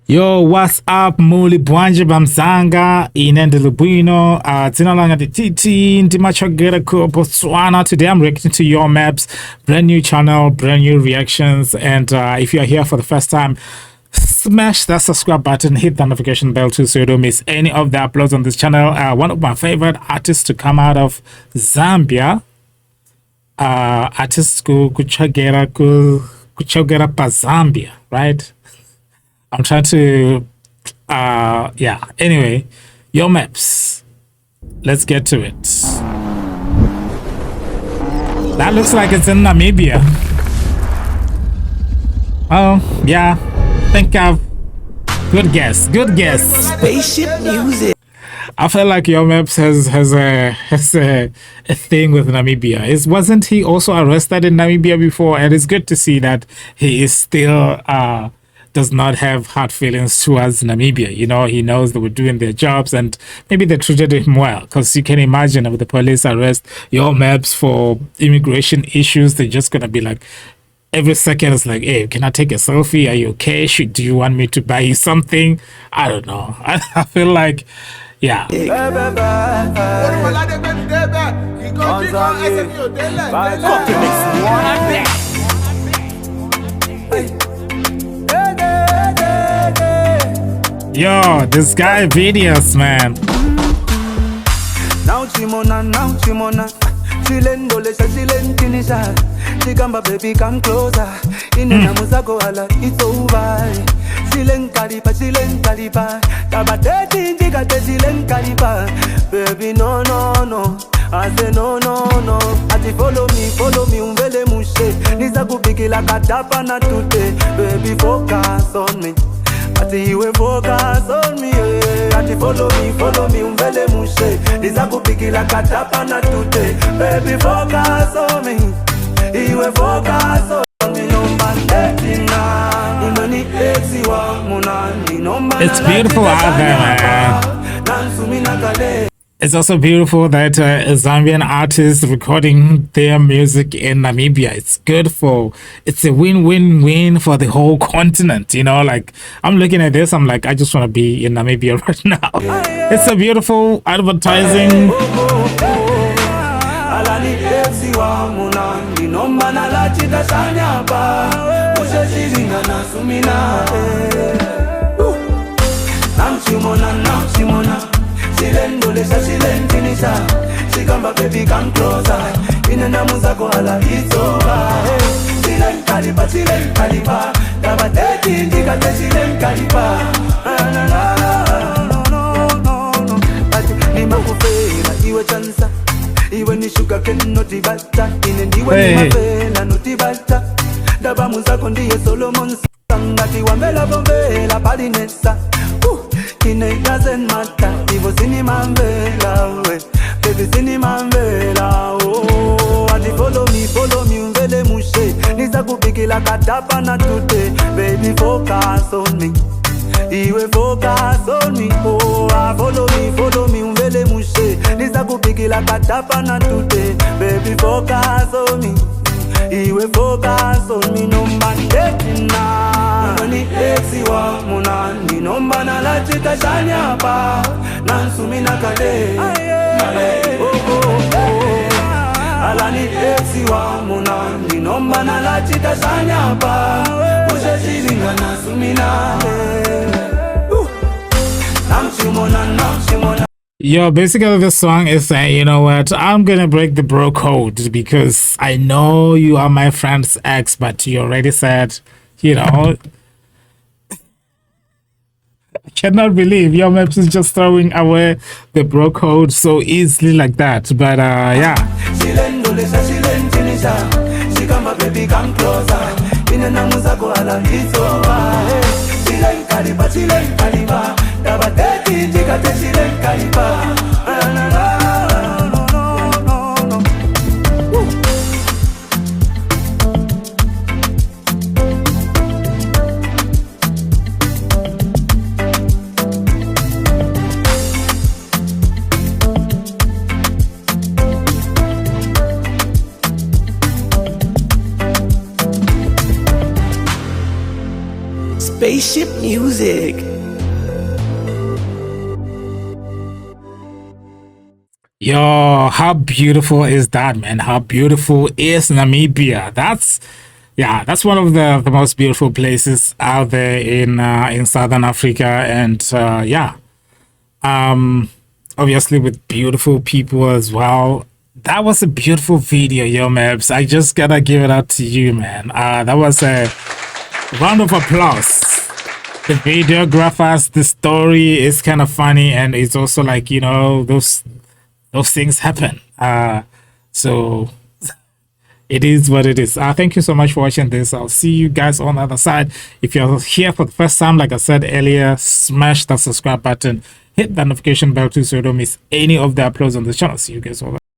Yo, what's up? Muli Bwanje Bamzanga, Inende Lubuino, Zinalanga de Titi, Ndimachogera Kuopo Tswana. Today I'm reacting to Your Maps, brand new channel, brand new reactions. And if you're here for the first time, smash that subscribe button, hit the notification bell too so you don't miss any of the uploads on this channel. One of my favorite artists to come out of Zambia, artists Kuchagera pa Zambia, right? I'm trying to, yeah. Anyway, Your Maps. Let's get to it. That looks like it's in Namibia. Oh, yeah. Good guess. Good guess. Spaceship music. I feel like Your Maps has a thing with Namibia. Wasn't he also arrested in Namibia before? And it's good to see that he is still does not have hard feelings towards Namibia. You know, he knows they were doing their jobs and maybe they treated him well. Because you can imagine with the police arrest Your Maps for immigration issues, they're just gonna be like, every second it's like, hey, can I take a selfie? Are you okay? Do you want me to buy you something? I don't know. I feel like, yeah. Yo, this guy videos, man. Now Chimona, Chilendole, Chilenkinisha, Chigamba baby, come closer. In the Namusako, it's over. Chilen Kalipa, Tabateti, Chilen Kalipa. Baby, no. I say no. Ati follow me, umvele mushe. Nizaku piki la katapa na tute. Baby, focus on me. Ati iwe focus on me, Ati follow me, umvele mushe. Nizaku piki la katapa na tute. Baby, focus on me. Iwe focus on me. It's beautiful out there, man. It's also beautiful that a Zambian artist recording their music in Namibia. It's a win-win-win for the whole continent. You know, like I'm looking at this, I'm like, I just want to be in Namibia right now. It's a beautiful advertising. Chigamba baby, come closer. In the Namuzako, it's over. Chilen Kalipa, Tabateti, Chilen Kalipa. No. Nima kufela, iwe chansa. Iwe ni sugar cane, noti bata. Inendiwe ni mafela, noti bata. Daba muzako ndiye Solomon Sangati wambela bombela palinesa. It doesn't matter. Ivo cinema mbela, baby cinema mbela. Oh, ati follow me, umvele mushe. Niza kupiki la katapa na tute. Baby focus on me. Iwe focus on me. Oh, follow me, umvele mushe. Niza kupiki la katapa na tute. Baby focus on me. Iwe focus on me, no mandate na. Nani exi wa munandi, no mana la chita shanya pa. Nansumi na kale, Alani exi wa munandi, no mana la chita shanya pa. Ushe shiringa nansumi na. Namchimona. Yo, basically this song is saying, you know what, I'm gonna break the bro code because I know you are my friend's ex, but you already said, you know, I cannot believe Your Maps is just throwing away the bro code so easily like that. But yeah. Spaceship Spaceship music. Yo, how beautiful is that, man? How beautiful is Namibia? That's one of the most beautiful places out there in Southern Africa, and obviously with beautiful people as well. That was a beautiful video, yo, Maps. I just gotta give it up to you, man. That was a round of applause. The videographers, the story is kind of funny, and it's also like, you know, those things happen. So it is what it is. Thank you so much for watching this. I'll see you guys on the other side. If you're here for the first time, like I said earlier, smash that subscribe button, hit that notification bell too so you don't miss any of the uploads on the channel. See you guys all.